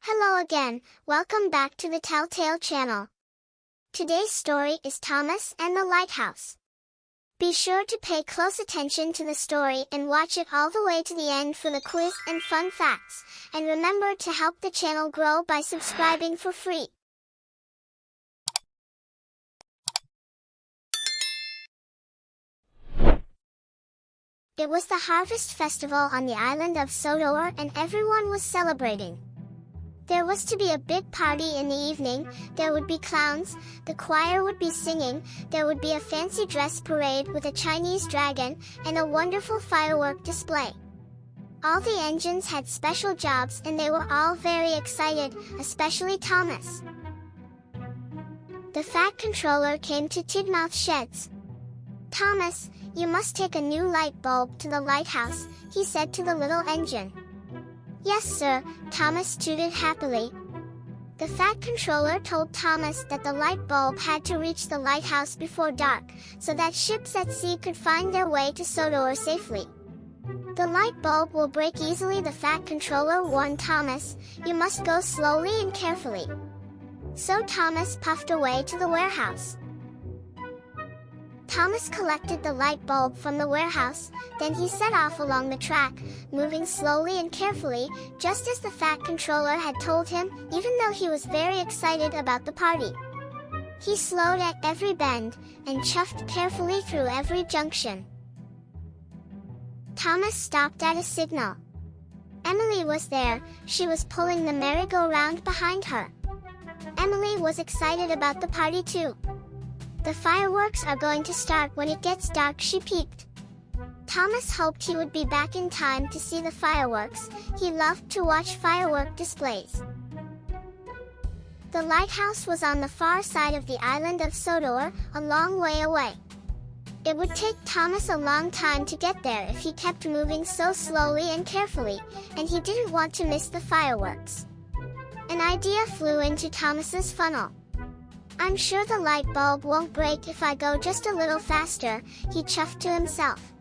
Hello again, welcome back to the Telltale channel. Today's story is Thomas and the Lighthouse. Be sure to pay close attention to the story and watch it all the way to the end for the quiz and fun facts, and remember to help the channel grow by subscribing for free. It was the harvest festival on the island of Sodor and everyone was celebrating. There was to be a big party in the evening, there would be clowns, the choir would be singing, there would be a fancy dress parade with a Chinese dragon, and a wonderful firework display. All the engines had special jobs and they were all very excited, especially Thomas. The Fat Controller came to Tidmouth Sheds. "Thomas, you must take a new light bulb to the lighthouse," he said to the little engine. "Yes, sir," Thomas tooted happily. The Fat Controller told Thomas that the light bulb had to reach the lighthouse before dark, so that ships at sea could find their way to Sodor safely. "The light bulb will break easily," the Fat Controller warned Thomas. "You must go slowly and carefully." So Thomas puffed away to the warehouse. Thomas collected the light bulb from the warehouse, then he set off along the track, moving slowly and carefully, just as the Fat Controller had told him, even though he was very excited about the party. He slowed at every bend, and chuffed carefully through every junction. Thomas stopped at a signal. Emily was there, she was pulling the merry-go-round behind her. Emily was excited about the party too. "The fireworks are going to start when it gets dark," she peeped. Thomas hoped he would be back in time to see the fireworks. He loved to watch firework displays. The lighthouse was on the far side of the island of Sodor, a long way away. It would take Thomas a long time to get there if he kept moving so slowly and carefully, and he didn't want to miss the fireworks. An idea flew into Thomas's funnel. "I'm sure the light bulb won't break if I go just a little faster," he chuffed to himself.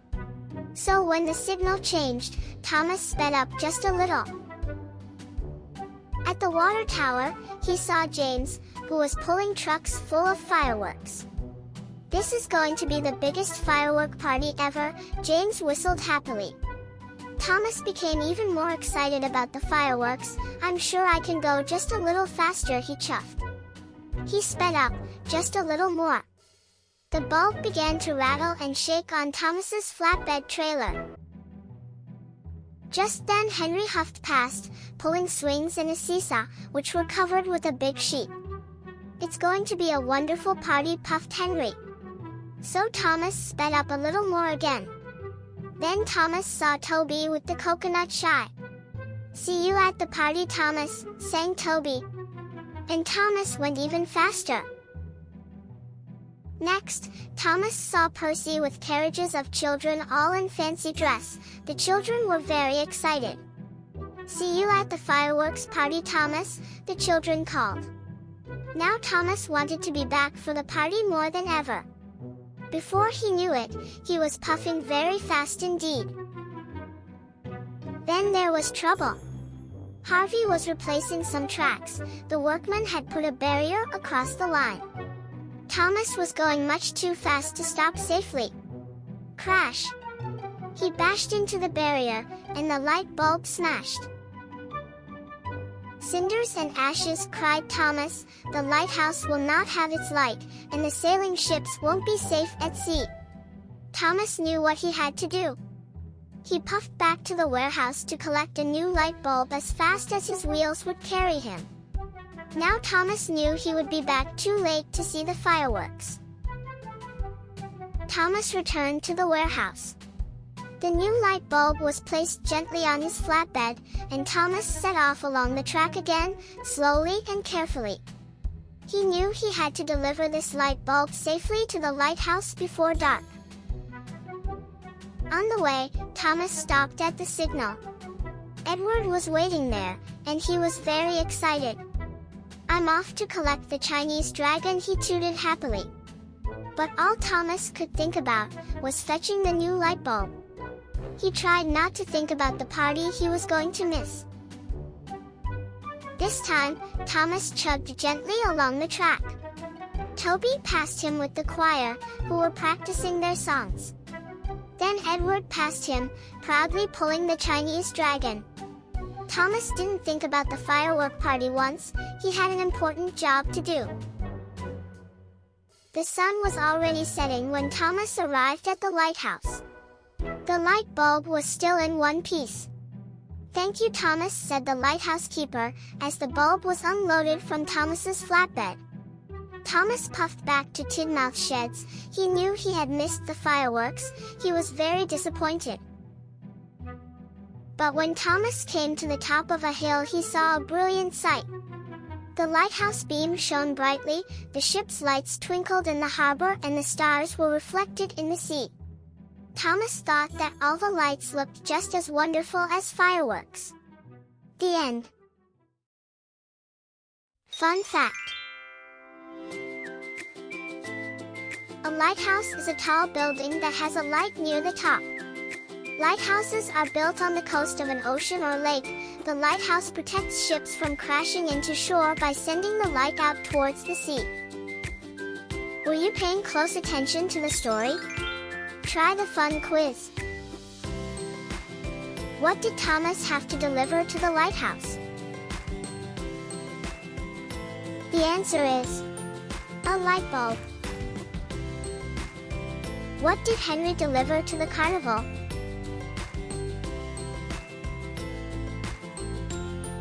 So when the signal changed, Thomas sped up just a little. At the water tower, he saw James, who was pulling trucks full of fireworks. "This is going to be the biggest firework party ever," James whistled happily. Thomas became even more excited about the fireworks. "I'm sure I can go just a little faster," he chuffed. He sped up, just a little more. The bulb began to rattle and shake on Thomas's flatbed trailer. Just then Henry huffed past, pulling swings and a seesaw, which were covered with a big sheet. "It's going to be a wonderful party," puffed Henry. So Thomas sped up a little more again. Then Thomas saw Toby with the coconut shy. "See you at the party, Thomas," sang Toby. And Thomas went even faster. Next, Thomas saw Percy with carriages of children all in fancy dress. The children were very excited. "See you at the fireworks party, Thomas," the children called. Now Thomas wanted to be back for the party more than ever. Before he knew it, he was puffing very fast indeed. Then there was trouble. Harvey was replacing some tracks. The workman had put a barrier across the line. Thomas was going much too fast to stop safely. Crash! He bashed into the barrier, and the light bulb smashed. "Cinders and ashes," cried Thomas. "The lighthouse will not have its light, and the sailing ships won't be safe at sea." Thomas knew what he had to do. He puffed back to the warehouse to collect a new light bulb as fast as his wheels would carry him. Now Thomas knew he would be back too late to see the fireworks. Thomas returned to the warehouse. The new light bulb was placed gently on his flatbed, and Thomas set off along the track again, slowly and carefully. He knew he had to deliver this light bulb safely to the lighthouse before dark. On the way, Thomas stopped at the signal. Edward was waiting there, and he was very excited. "I'm off to collect the Chinese dragon," he tooted happily. But all Thomas could think about was fetching the new light bulb. He tried not to think about the party he was going to miss. This time, Thomas chugged gently along the track. Toby passed him with the choir, who were practicing their songs. Then Edward passed him, proudly pulling the Chinese dragon. Thomas didn't think about the firework party once, he had an important job to do. The sun was already setting when Thomas arrived at the lighthouse. The light bulb was still in one piece. "Thank you, Thomas," said the lighthouse keeper, as the bulb was unloaded from Thomas's flatbed. Thomas puffed back to Tidmouth Sheds. He knew he had missed the fireworks. He was very disappointed. But when Thomas came to the top of a hill, he saw a brilliant sight. The lighthouse beam shone brightly, the ship's lights twinkled in the harbor, and the stars were reflected in the sea. Thomas thought that all the lights looked just as wonderful as fireworks. The end. Fun fact: a lighthouse is a tall building that has a light near the top. Lighthouses are built on the coast of an ocean or lake. The lighthouse protects ships from crashing into shore by sending the light out towards the sea. Were you paying close attention to the story? Try the fun quiz. What did Thomas have to deliver to the lighthouse? The answer is a light bulb. What did Henry deliver to the carnival?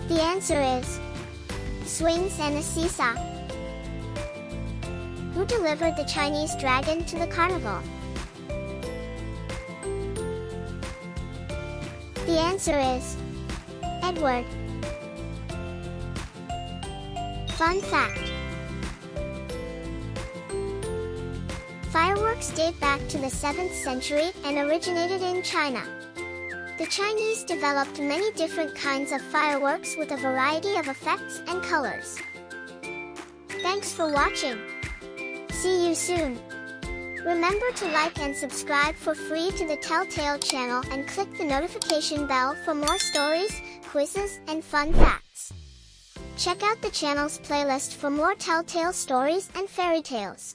The answer is swings and a seesaw. Who delivered the Chinese dragon to the carnival? The answer is Edward. Fun fact: fireworks date back to the 7th century and originated in China. The Chinese developed many different kinds of fireworks with a variety of effects and colors. Thanks for watching. See you soon. Remember to like and subscribe for free to the Telltale channel and click the notification bell for more stories, quizzes, and fun facts. Check out the channel's playlist for more Telltale stories and fairy tales.